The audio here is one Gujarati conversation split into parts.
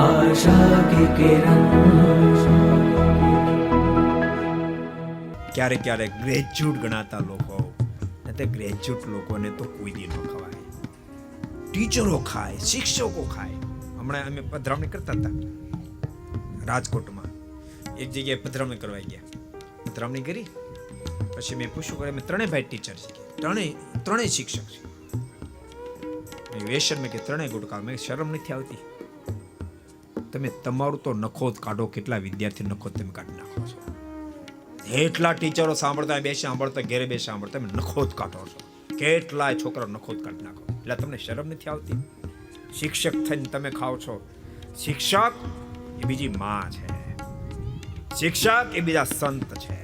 आशा की किरण। ક્યારેક ક્યારેક ગ્રેજ્યુએટ ગણાતા લોકો ને તે ગ્રેજ્યુએટ લોકોને તો કોઈ દી ન ખવાય. ટીચરો ખાય, શિક્ષકો ખાય. હમણાં અમે પધરામણી કરતા હતા રાજકોટમાં. એક જગ્યાએ પધરામણી કરવા ગયા. પધરામણી કરી પછી મેં પૂછ્યું કે અમે ત્રણેય ભાઈ ટીચર છીએ, ત્રણેય શિક્ષક છીએ. વેશન મેં કે ત્રણેય ગુટકા. મેં શરમ નથી આવતી? તમે તમારું તો નખો જ કાઢો. કેટલા વિદ્યાર્થી નખો તમે કાઢી નાખો છો. કેટલા ટીચરો સાંભળતા બેસી સાંભળતા ઘેરે બેસી સાંભળતા તમે નખો જ કાઢો છો. કેટલાય છોકરા નખો જ કાઢી નાખો. એટલે તમને શરમ નથી આવતી? શિક્ષક થઈને તમે ખાઓ છો. શિક્ષક એ બીજી માં છે. શિક્ષક એ બીજા સંત છે.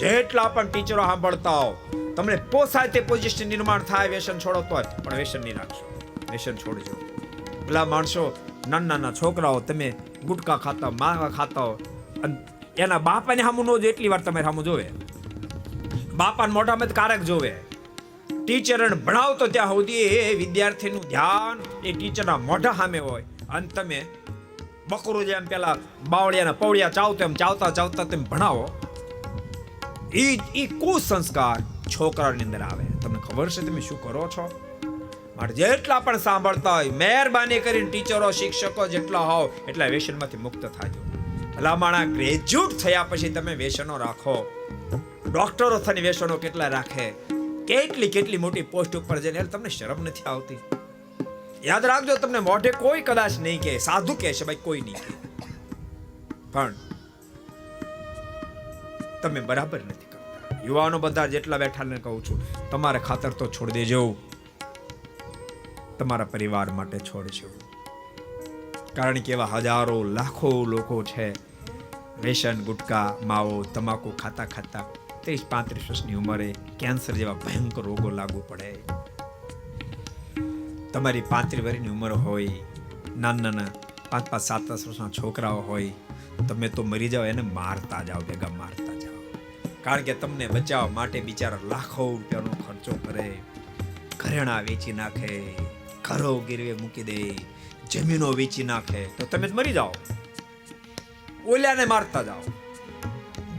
જેટલા પણ ટીચરો સાંભળતા હો, તમને પોસાય તે પોઝિશન નિર્માણ થાય. વ્યસન છોડો તો પણ વ્યસન નહીં રાખશો. વ્યસન છોડજો. પેલા માણસો નાના છોકરાઓ તમે ગુટકા ખાતા, માવા ખાતા હો, અને એના બાપાને સામું ન જો એટલી વાર તમે સામું જોવે. બાપાને મોઢામાં જ કારક જોવે. ટીચરને ભણાવતો ત્યાં સુધી એ વિદ્યાર્થીનું ધ્યાન એ ટીચરના મોઢા સામે હોય, અને તમે બકરું જેમ પેલા બાવળિયાના પવળિયા ચાવતો એમ ચાવતા તમે ભણાવો. એ કુસંસ્કાર છોકરાની અંદર આવે. તમને ખબર છે તમે શું કરો છો? માટે જેટલા પણ સાંભળતા હોય, મહેરબાની કરીને ટીચરો શિક્ષકો જેટલા હોવ એટલા વ્યસનમાંથી મુક્ત થાજો. ભલામણા ગ્રેજ્યુએટ થયા પછી તમે વ્યસનો રાખો. ડોક્ટરો થઈને વ્યસનો કેટલા રાખે, કેટલી મોટી પોસ્ટ ઉપર જઈને તમને શરમ નથી આવતી? યાદ રાખજો, તમને મોઢે કોઈ કદાચ નહીં કહે, સાધુ કહે છે ભાઈ, કોઈ નહીં કહે, પણ તમે બરાબર નથી કરતા. યુવાનો બધા જેટલા બેઠા ને કહું છું, તમારે ખાતર તો છોડી દેજો, તમારા પરિવાર માટે છોડજો. કારણ કે એવા હજારો લાખો લોકો છે વ્યસન, ગુટકા, માવો, તમાકુ ખાતા 30-35 વર્ષની ઉંમરે કેન્સર જેવા ભયંકર રોગો લાગુ પડે. તમારી 35 વર્ષની ઉંમર હોય, નાના 5-7 વર્ષના છોકરાઓ હોય, તમે તો મરી જાઓ, એને મારતા જાઓ, ભેગા મારતા જાઓ. કારણ કે તમને બચાવવા માટે બિચારા લાખો રૂપિયાનો ખર્ચો કરે, ઘરેણા વેચી નાખે, ઘરો ગીરવે મૂકી દે, જમીનો વેચી નાખે, તો તમે જ મરી જાઓ. ઓલ્યાને મારતા જાઓ.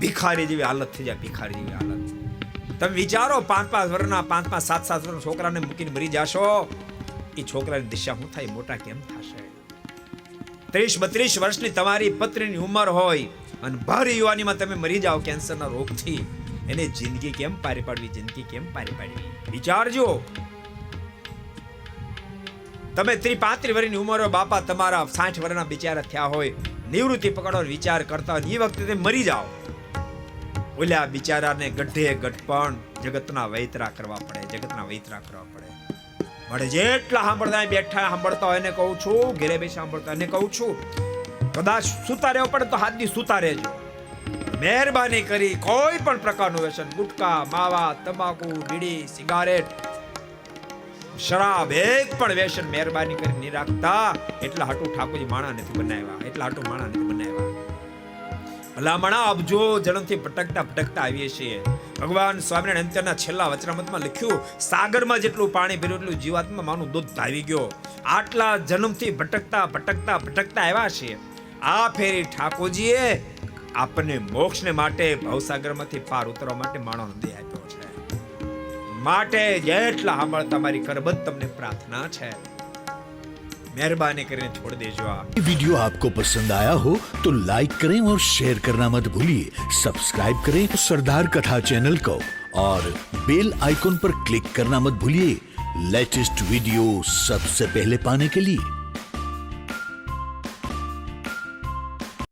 ભિખારી જેવી હાલત થઈ જાય, ભિખારી જેવી હાલત. તમે વિચારો, 5-5 વર્ષના 5-7 વર્ષના છોકરાને મૂકીને મરી જાશો, એ છોકરાની દિશા શું થાય? મોટા કેમ થશે? 30-32 વર્ષની તમારી પત્નીની ઉંમર હોય અને ભારે યુવાનીમાં તમે મરી જાઓ કેન્સરના રોગથી, એને જિંદગી કેમ પારી પાડવી? જિંદગી કેમ પારી પાડવી? વિચારજો. તમે 30-35 વર્ષની ઉંમર હોય, બાપા તમારા 60 વર્ષના બિચારા થયા હોય, નિવૃત્તિ પકડવાનો વિચાર કરતા હોય, એ વખતે તમે મરી જાઓ. ઓલ્યા બિચારાને ગઢે ગઢપણ જગતના વૈતરા કરવા પડે. મળે જેટલા સાંભળતા બેઠા સાંભળતા હોય એને કહું છું, ઘેરે બેસી સાંભળતા એને કહું છું, કદાચ સુતા રહેવું પડે તો હાથ દી સુતા રહેજો. મહેરબાની કરી કોઈ પણ પ્રકારનું વ્યસન, ગુટકા, માવા, તમાકુ, બીડી, સિગારેટ, શરાબ, એક પણ વ્યસન મહેરબાની કરી નહીં રાખતા. એટલા હાટુ ઠાકોરજી માણા નથી બનાવ્યા. ભલામણા અબજો જન્મથી ભટકતા આવીએ છીએ. ભગવાન સ્વામિનારાયણ અંત્યના છેલ્લા વચનામૃતમાં લખ્યું, સાગરમાં જેટલું પાણી ભર્યું એટલું જીવાત્મા માનું દૂધ ધાવી ગયો. આટલા જન્મથી ભટકતા આવ્યા છીએ. આ ફેરી ઠાકોરજીએ આપણને મોક્ષને માટે ભવસાગરમાંથી પાર ઉતરવા માટે માણસનો દેહ આપ્યો છે. માટે જેટલા સાંભળતા મારી કરબત તમને પ્રાર્થના છે, मेहरबानी करके छोड़ दीजिए. आप वीडियो आपको पसंद आया हो तो लाइक करें और शेयर करना मत भूलिए. सब्सक्राइब करें सरदार कथा चैनल को और बेल आइकॉन पर क्लिक करना मत भूलिए लेटेस्ट वीडियो सबसे पहले पाने के लिए.